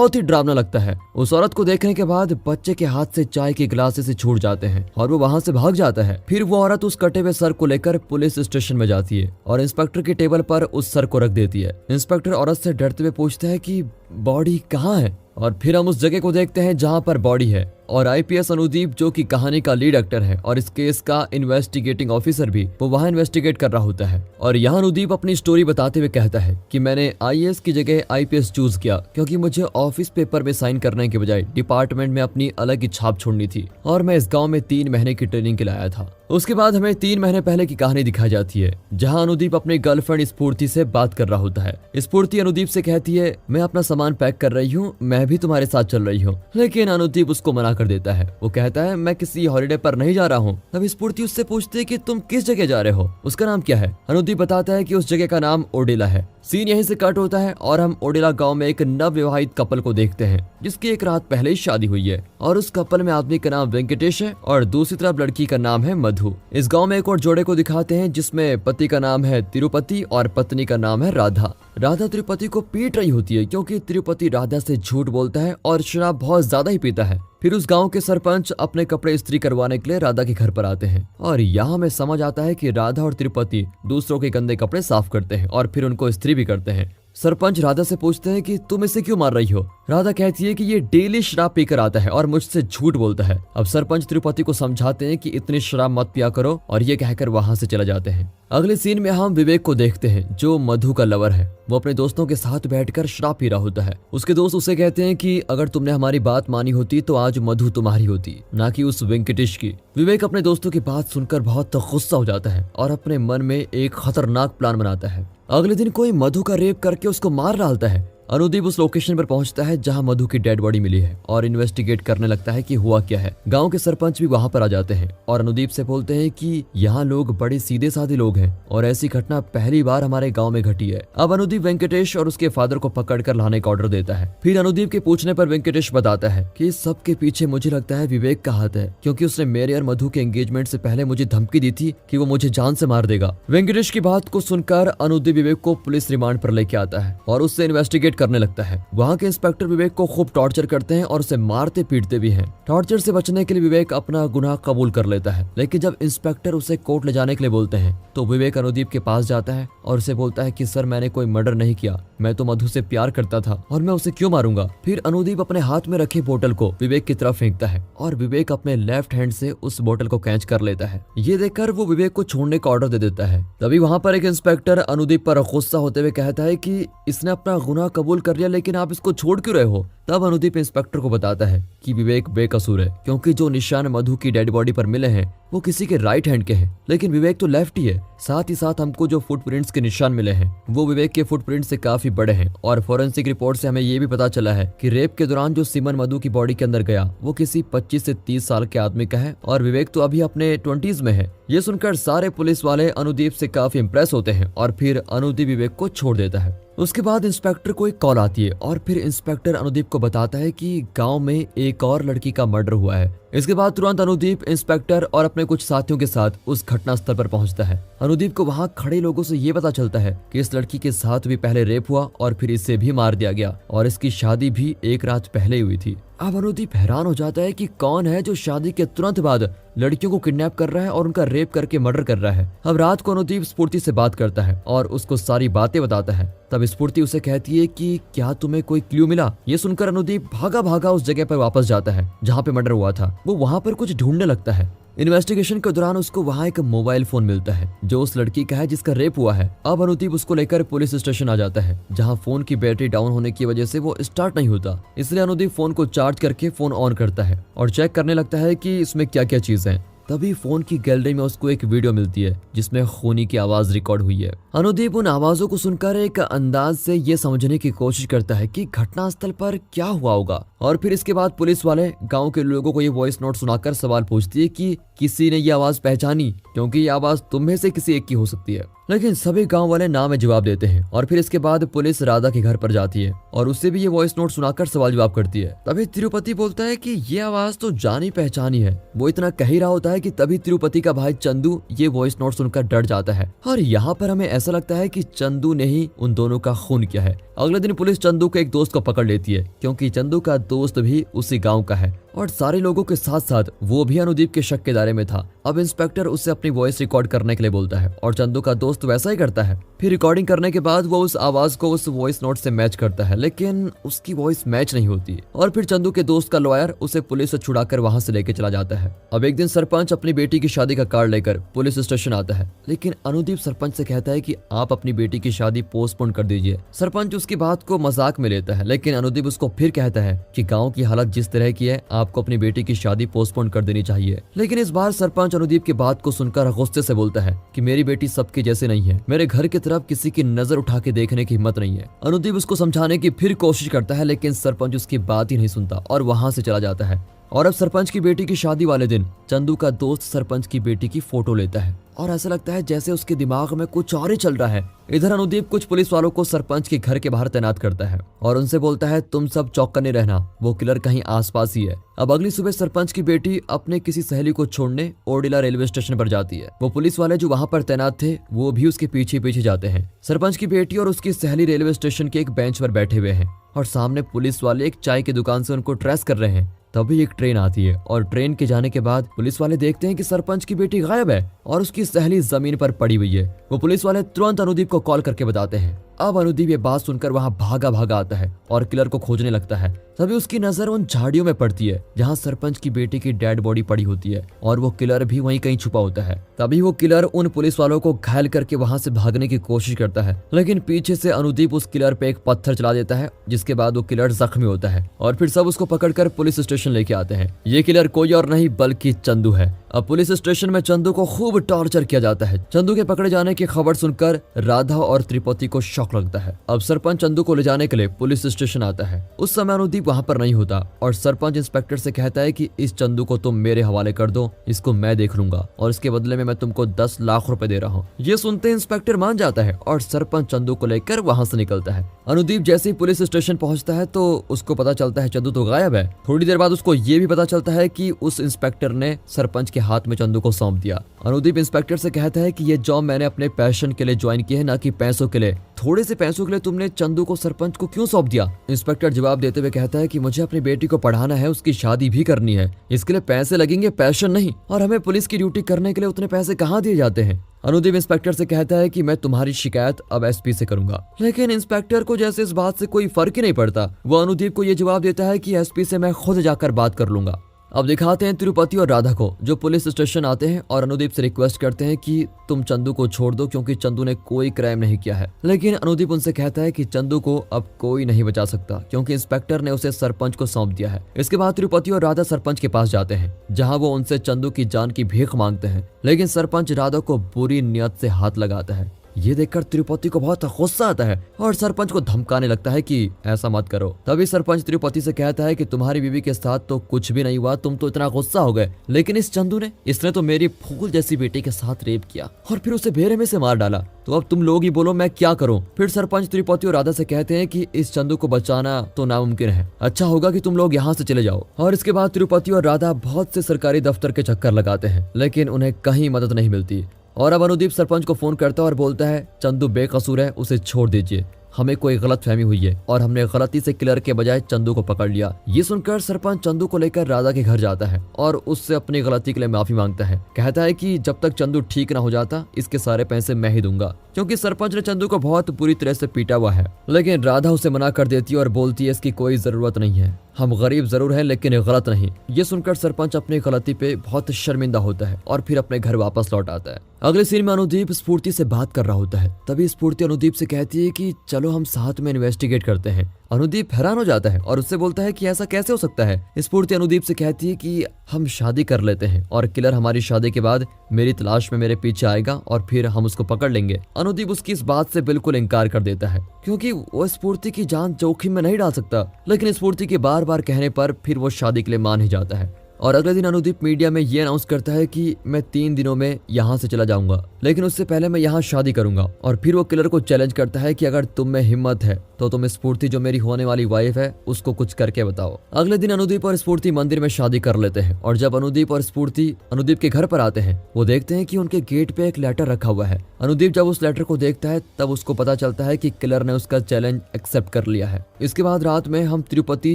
बहुत ही डरावना लगता है। उस औरत को देखने के बाद बच्चे के हाथ से चाय के गिलास से छूट जाते हैं और वो वहाँ से भाग जाता है। फिर वो औरत उस कटे हुए सर को लेकर पुलिस स्टेशन में जाती है और इंस्पेक्टर की टेबल पर उस सर को रख देती है। इंस्पेक्टर औरत से डरते हुए पूछता है कि बॉडी कहाँ है, और फिर हम उस जगह को देखते हैं जहाँ पर बॉडी है और आईपीएस अनुदीप जो कि कहानी का लीड एक्टर है और इस केस का इन्वेस्टिगेटिंग ऑफिसर भी, वो वहाँ इन्वेस्टिगेट कर रहा होता है। और यहाँ अनुदीप अपनी स्टोरी बताते हुए कहता है कि मैंने आईएएस की जगह आईपीएस चूज किया क्योंकि मुझे ऑफिस पेपर में साइन करने के बजाय डिपार्टमेंट में अपनी अलग ही छाप छोड़नी थी और मैं इस गाँव में 3 महीने की ट्रेनिंग के लिए आया था। उसके बाद हमें 3 महीने पहले की कहानी दिखाई जाती है जहाँ अनुदीप अपनी गर्लफ्रेंड स्फूर्ति से बात कर रहा होता है। स्फूर्ति अनुदीप से कहती है मैं अपना सामान पैक कर रही हूँ, मैं भी तुम्हारे साथ चल रही हूँ, लेकिन अनुदीप उसको मना कर देता है। वो कहता है मैं किसी हॉलिडे पर नहीं जा रहा हूँ। तब स्फूर्ति उससे पूछती है कि तुम किस जगह जा रहे हो, उसका नाम क्या है। अनुदीप बताता है कि उस जगह का नाम ओडेला है। सीन यहीं से कट होता है और हम ओडेला गांव में एक नवविवाहित कपल को देखते हैं जिसकी एक रात पहले ही शादी हुई है और उस कपल में आदमी का नाम वेंकटेश है और दूसरी तरफ लड़की का नाम है मधु। इस गांव में एक और जोड़े को दिखाते हैं जिसमें पति का नाम है तिरुपति और पत्नी का नाम है राधा। राधा तिरुपति को पीट रही होती है क्योंकि तिरुपति राधा से झूठ बोलता है और शराब बहुत ज्यादा ही पीता है। फिर उस गांव के सरपंच अपने कपड़े इस्त्री करवाने के लिए राधा के घर पर आते हैं और यहाँ हमें समझ आता है कि राधा और तिरुपति दूसरों के गंदे कपड़े साफ करते हैं और फिर उनको इस्त्री भी करते हैं। सरपंच राधा से पूछते हैं कि तुम इसे क्यों मार रही हो। राधा कहती है कि ये डेली शराब पीकर आता है और मुझसे झूठ बोलता है। अब सरपंच तिरुपति को समझाते हैं कि इतनी शराब मत पिया करो और ये कहकर वहां से चला जाते हैं। अगले सीन में हम विवेक को देखते हैं जो मधु का लवर है। वो अपने दोस्तों के साथ बैठकर शराब पी रहा होता है। उसके दोस्त उसे कहते हैं कि अगर तुमने हमारी बात मानी होती तो आज मधु तुम्हारी होती, ना कि उस वेंकटेश की। विवेक अपने दोस्तों की बात सुनकर बहुत गुस्सा हो जाता है और अपने मन में एक खतरनाक प्लान बनाता है। अगले दिन कोई मधु का रेप करके उसको मार डालता है। अनुदीप उस लोकेशन पर पहुंचता है जहां मधु की डेड बॉडी मिली है और इन्वेस्टिगेट करने लगता है कि हुआ क्या है। गांव के सरपंच भी वहां पर आ जाते हैं और अनुदीप से बोलते हैं कि यहाँ लोग बड़े सीधे साधे लोग हैं और ऐसी घटना पहली बार हमारे गांव में घटी है। अब अनुदीप वेंकटेश और उसके फादर को पकड़कर लाने का ऑर्डर देता है। फिर अनुदीप के पूछने पर वेंकटेश बताता है कि इस सब के पीछे मुझे लगता है विवेक का हाथ है क्योंकि उसने मेरे और मधु के एंगेजमेंट से पहले मुझे धमकी दी थी कि वो मुझे जान से मार देगा। वेंकटेश की बात को सुनकर अनुदीप विवेक को पुलिस रिमांड पर लेके आता है और उससे इन्वेस्टिगेट करने लगता है। वहाँ के इंस्पेक्टर विवेक को खूब टॉर्चर करते हैं और उसे मारते पीटते भी हैं। टॉर्चर से बचने के लिए विवेक अपना गुनाह कबूल कर लेता है, लेकिन जब इंस्पेक्टर उसे कोर्ट ले जाने के लिए बोलते हैं तो विवेक अनुदीप के पास जाता है और उसे बोलता है कि सर मैंने कोई मर्डर नहीं किया, मैं तो मधु से प्यार करता था और मैं उसे क्यों मारूंगा। फिर अनुदीप अपने हाथ में रखे बोतल को विवेक की तरफ फेंकता है और विवेक अपने लेफ्ट हैंड से उस बोतल को कैच कर लेता है। ये देखकर वो विवेक को छोड़ने का ऑर्डर दे देता है। तभी वहाँ पर एक इंस्पेक्टर अनुदीप पर गुस्सा होते हुए कहता है कि इसने अपना गुनाह कबूल कर लिया लेकिन आप इसको छोड़ क्यों रहे हो। तब अनुदीप इंस्पेक्टर को बताता है कि विवेक बेकसूर है क्योंकि जो निशान मधु की डेड बॉडी पर मिले हैं वो किसी के राइट हैंड के हैं, लेकिन विवेक तो लेफ्ट ही है। साथ ही साथ हमको जो फुटप्रिंट्स के निशान मिले हैं वो विवेक के फुटप्रिंट से काफी बड़े हैं और फोरेंसिक रिपोर्ट से हमें ये भी पता चला है कि रेप के दौरान जो सीमन मधु की बॉडी के अंदर गया वो किसी 25 से 30 साल के आदमी का है और विवेक तो अभी अपने 20s में है। ये सुनकर सारे पुलिस वाले अनुदीप से काफी इंप्रेस होते हैं और फिर अनुदीप विवेक को छोड़ देता है। उसके बाद इंस्पेक्टर को एक कॉल आती है और फिर इंस्पेक्टर अनुदीप को बताता है कि गांव में एक और लड़की का मर्डर हुआ है। इसके बाद तुरंत अनुदीप इंस्पेक्टर और अपने कुछ साथियों के साथ उस घटना स्थल पर पहुंचता है। अनुदीप को वहां खड़े लोगों से ये पता चलता है कि इस लड़की के साथ भी पहले रेप हुआ और फिर इसे भी मार दिया गया और इसकी शादी भी एक रात पहले ही हुई थी। अब अनुदीप हैरान हो जाता है कि कौन है जो शादी के तुरंत बाद लड़कियों को किडनैप कर रहा है और उनका रेप करके मर्डर कर रहा है। अब रात को अनुदीप स्फूर्ति से बात करता है और उसको सारी बातें बताता है। तब स्फूर्ति उसे कहती है कि क्या तुम्हें कोई क्लू मिला। ये सुनकर अनुदीप भागा भागा उस जगह पर वापस जाता है जहाँ पे मर्डर हुआ था। वो वहाँ पर कुछ ढूंढने लगता है। इन्वेस्टिगेशन के दौरान उसको वहाँ एक मोबाइल फोन मिलता है जो उस लड़की का है जिसका रेप हुआ है। अब अनुदीप उसको लेकर पुलिस स्टेशन आ जाता है जहाँ फोन की बैटरी डाउन होने की वजह से वो स्टार्ट नहीं होता। इसलिए अनुदीप फोन को चार्ज करके फोन ऑन करता है और चेक करने लगता है कि इसमें क्या क्या चीज है। तभी फोन की गैलरी में उसको एक वीडियो मिलती है जिसमें खूनी की आवाज रिकॉर्ड हुई है। अनुदीप उन आवाजों को सुनकर एक अंदाज से ये समझने की कोशिश करता है कि घटनास्थल पर क्या हुआ होगा और फिर इसके बाद पुलिस वाले गांव के लोगों को ये वॉइस नोट सुनाकर सवाल पूछती है कि किसी ने ये आवाज पहचानी, क्योंकि ये आवाज तुम में से किसी एक की हो सकती है। लेकिन सभी गांव वाले ना में जवाब देते हैं और फिर इसके बाद पुलिस राधा के घर पर जाती है और उससे भी ये वॉइस नोट सुनाकर सवाल जवाब करती है। तभी तिरुपति बोलता है कि ये आवाज तो जानी पहचानी है। वो इतना कह ही रहा होता है कि तभी तिरुपति का भाई चंदू ये वॉइस नोट सुनकर डर जाता है और यहाँ पर हमें ऐसा लगता है कि चंदू ने ही उन दोनों का खून किया है। अगले दिन पुलिस चंदू के एक दोस्त को पकड़ लेती है क्योंकि चंदू का दोस्त भी उसी गांव का है और सारे लोगों के साथ साथ वो भी अनुदीप के शक के दायरे में था। अब इंस्पेक्टर उससे अपनी वॉइस रिकॉर्ड करने के लिए बोलता है और चंदू का दोस्त वैसा ही करता है। फिर रिकॉर्डिंग करने के बाद वो उस आवाज को उस वॉइस नोट से मैच करता है, लेकिन उसकी वॉइस मैच नहीं होती और फिर चंदू के दोस्त का लॉयर उसे पुलिस से छुड़ाकर वहां से लेके चला जाता है। अब एक दिन सरपंच अपनी बेटी की शादी का कार्ड लेकर पुलिस स्टेशन आता है, लेकिन अनुदीप सरपंच से कहता है कि आप अपनी बेटी की शादी पोस्टपोन कर दीजिए। सरपंच उसकी बात को मजाक में लेता है, लेकिन अनुदीप उसको फिर कहता है कि गाँव की हालत जिस तरह की है आपको अपनी बेटी की शादी पोस्टपोन कर देनी चाहिए। लेकिन इस बार सरपंच अनुदीप की बात को सुनकर गुस्से से बोलता है कि मेरी बेटी सबके जैसे नहीं है, मेरे घर की तरफ किसी की नजर उठा के देखने की हिम्मत नहीं है। अनुदीप उसको समझाने की फिर कोशिश करता है, लेकिन सरपंच उसकी बात ही नहीं सुनता और वहां से चला जाता है। और अब सरपंच की बेटी की शादी वाले दिन चंदू का दोस्त सरपंच की बेटी की फोटो लेता है और ऐसा लगता है जैसे उसके दिमाग में कुछ और ही चल रहा है। इधर अनुदीप कुछ पुलिस वालों को सरपंच के घर के बाहर तैनात करता है और उनसे बोलता है तुम सब चौकन्ने रहना, वो किलर कहीं आसपास ही है। अब अगली सुबह सरपंच की बेटी अपने किसी सहेली को छोड़ने ओडिला रेलवे स्टेशन पर जाती है। वो पुलिस वाले जो वहां पर तैनात थे वो भी उसके पीछे पीछे जाते हैं। सरपंच की बेटी और उसकी सहेली रेलवे स्टेशन के एक बेंच पर बैठे हुए हैं और सामने पुलिस वाले एक चाय की दुकान से उनको ट्रेस कर रहे हैं। तभी एक ट्रेन आती है और ट्रेन के जाने के बाद पुलिस वाले देखते हैं कि सरपंच की बेटी गायब है और उसकी सहेली जमीन पर पड़ी हुई है। वो पुलिस वाले तुरंत अनुदीप को कॉल करके बताते हैं। अब अनुदीप ये बात सुनकर वहां भागा भागा आता है और किलर को खोजने लगता है। तभी उसकी नजर उन झाड़ियों में पड़ती है जहां सरपंच की बेटी की डेड बॉडी पड़ी होती है और वो किलर भी वहीं कहीं छुपा होता है। तभी वो किलर उन पुलिस वालों को घायल करके वहां से भागने की कोशिश करता है, लेकिन पीछे से अनुदीप उस किलर पे एक पत्थर चला देता है, जिसके बाद वो किलर जख्मी होता है और फिर सब उसको पकड़कर पुलिस स्टेशन लेके आते हैं। ये किलर कोई और नहीं बल्कि चंदू है। अब पुलिस स्टेशन में चंदू को खूब टॉर्चर किया जाता है। चंदू के पकड़े जाने की खबर सुनकर राधा और त्रिपति को शौक लगता है। अब सरपंच चंदू को ले जाने के लिए पुलिस स्टेशन आता है। उस समय अनुदीप वहां पर नहीं होता और सरपंच इंस्पेक्टर से कहता है कि इस चंदू को तुम मेरे हवाले कर दो, इसको मैं देख लूंगा और इसके बदले में मैं तुमको 10 लाख रुपए दे रहा हूँ। ये सुनते इंस्पेक्टर मान जाता है और सरपंच चंदू को लेकर वहां से निकलता है। अनुदीप जैसे ही पुलिस स्टेशन पहुंचता है तो उसको पता चलता है चंदू तो गायब है। थोड़ी देर बाद उसको ये भी पता चलता है कि उस इंस्पेक्टर ने सरपंच के हाथ में चंदू को सौंप दिया। अनुदीप इंस्पेक्टर से कहता है कि ये जॉब मैंने अपने पैशन के लिए ज्वाइन की है, ना कि पैसों के लिए। थोड़े से पैसों के लिए तुमने चंदू को सरपंच को क्यों सौंप दिया? इंस्पेक्टर जवाब देते हुए कहता है कि मुझे अपनी बेटी को पढ़ाना है, उसकी शादी भी करनी है, इसके लिए पैसे लगेंगे, पैशन नहीं। और हमें पुलिस की ड्यूटी करने के लिए उतने पैसे कहाँ दिए जाते हैं? अनुदीप इंस्पेक्टर से कहता है कि मैं तुम्हारी शिकायत अब एसपी से करूंगा, लेकिन इंस्पेक्टर को जैसे इस बात से कोई फर्क ही नहीं पड़ता। वो अनुदीप को ये जवाब देता है कि एसपी से मैं खुद जाकर बात कर लूंगा। अब दिखाते हैं तिरुपति और राधा को, जो पुलिस स्टेशन आते हैं और अनुदीप से रिक्वेस्ट करते हैं कि तुम चंदू को छोड़ दो क्योंकि चंदू ने कोई क्राइम नहीं किया है। लेकिन अनुदीप उनसे कहता है कि चंदू को अब कोई नहीं बचा सकता क्योंकि इंस्पेक्टर ने उसे सरपंच को सौंप दिया है। इसके बाद तिरुपति और राधा सरपंच के पास जाते हैं जहां वो उनसे चंदू की जान की भीख मांगते हैं, लेकिन सरपंच राधा को बुरी नियत से हाथ लगाता है। ये देखकर तिरुपति को बहुत गुस्सा आता है और सरपंच को धमकाने लगता है कि ऐसा मत करो। तभी सरपंच तिरुपति से कहता है कि तुम्हारी बीवी के साथ तो कुछ भी नहीं हुआ, तुम तो इतना गुस्सा हो गए, लेकिन इस चंदू ने, इसने तो मेरी फूल जैसी बेटी के साथ रेप किया और फिर उसे बेरे में से मार डाला। तो अब तुम लोग ही बोलो मैं क्या करूं? फिर सरपंच तिरुपति और राधा से कहते हैं कि इस चंदू को बचाना तो नामुमकिन है, अच्छा होगा कि तुम लोग यहाँ से चले जाओ। और इसके बाद तिरुपति और राधा बहुत से सरकारी दफ्तर के चक्कर लगाते हैं, लेकिन उन्हें कहीं मदद नहीं मिलती। और अब अनुदीप सरपंच को फोन करता है और बोलता है चंदू बेकसूर है, उसे छोड़ दीजिए, हमें कोई गलत फहमी हुई है और हमने गलती से किलर के बजाय चंदू को पकड़ लिया। ये सुनकर सरपंच चंदू को लेकर राधा के घर जाता है और उससे अपनी गलती के लिए माफी मांगता है। कहता है कि जब तक चंदू ठीक ना हो जाता इसके सारे पैसे मैं ही दूंगा, क्योंकि सरपंच ने चंदू को बहुत बुरी तरह से पीटा हुआ है। लेकिन राधा उसे मना कर देती है और बोलती है इसकी कोई जरूरत नहीं है, हम गरीब जरूर हैं लेकिन गलत नहीं। ये सुनकर सरपंच अपनी गलती पे बहुत शर्मिंदा होता है और फिर अपने घर वापस लौट आता है। अगले सीन में अनुदीप स्फूर्ति से बात कर रहा होता है। तभी स्फूर्ति अनुदीप से कहती है कि चलो हम साथ में इन्वेस्टिगेट करते हैं। अनुदीप हैरान हो जाता है और उससे बोलता है कि ऐसा कैसे हो सकता है? स्फूर्ति अनुदीप से कहती है कि हम शादी कर लेते हैं और किलर हमारी शादी के बाद मेरी तलाश में मेरे पीछे आएगा और फिर हम उसको पकड़ लेंगे। अनुदीप उसकी इस बात से बिल्कुल इनकार कर देता है क्योंकि वो स्फूर्ति की जान जोखिम में नहीं डाल सकता, लेकिन स्फूर्ति के बार बार कहने पर फिर वो शादी के लिए मान ही जाता है। और अगले दिन अनुदीप मीडिया में ये अनाउंस करता है कि मैं 3 दिनों में यहाँ से चला जाऊंगा, लेकिन उससे पहले मैं यहाँ शादी करूंगा। और फिर वो किलर को चैलेंज करता है कि अगर तुम में हिम्मत है तो तुम स्फूर्ति जो मेरी होने वाली वाइफ है उसको कुछ करके बताओ। अगले दिन अनुदीप और स्फूर्ति मंदिर में शादी कर लेते हैं और जब अनुदीप और स्फूर्ति अनुदीप के घर पर आते हैं वो देखते हैं कि उनके गेट पे एक लेटर रखा हुआ है। अनुदीप जब उस लेटर को देखता है तब उसको पता चलता है कि किलर ने उसका चैलेंज एक्सेप्ट कर लिया है। इसके बाद रात में हम तिरुपति,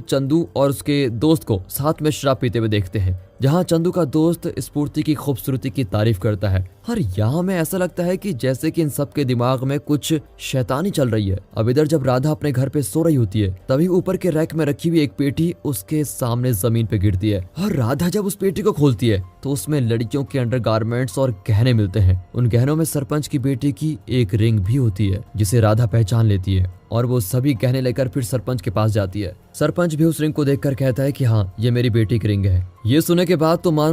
चंदू और उसके दोस्त को साथ में शराब पीते हुए देखते हैं, जहां चंदू का दोस्त स्फूर्ति की खूबसूरती की तारीफ करता है। और यहाँ में ऐसा लगता है कि जैसे कि इन सब के दिमाग में कुछ शैतानी चल रही है। अब इधर जब राधा अपने घर पे सो रही होती है तभी ऊपर के रैक में रखी हुई एक पेटी उसके सामने जमीन पे गिरती है और राधा जब उस पेटी को खोलती है तो उसमें लड़कियों के अंडरगारमेंट्स और गहने मिलते हैं। उन गहनों में सरपंच की बेटी की एक रिंग भी होती है जिसे राधा पहचान लेती है और वो सभी गहने लेकर फिर सरपंच के पास जाती है। सरपंच भी उस रिंग को देखकर कहता है कि हाँ, ये मेरी बेटी की रिंग है। ये सुनने के बाद तो मानो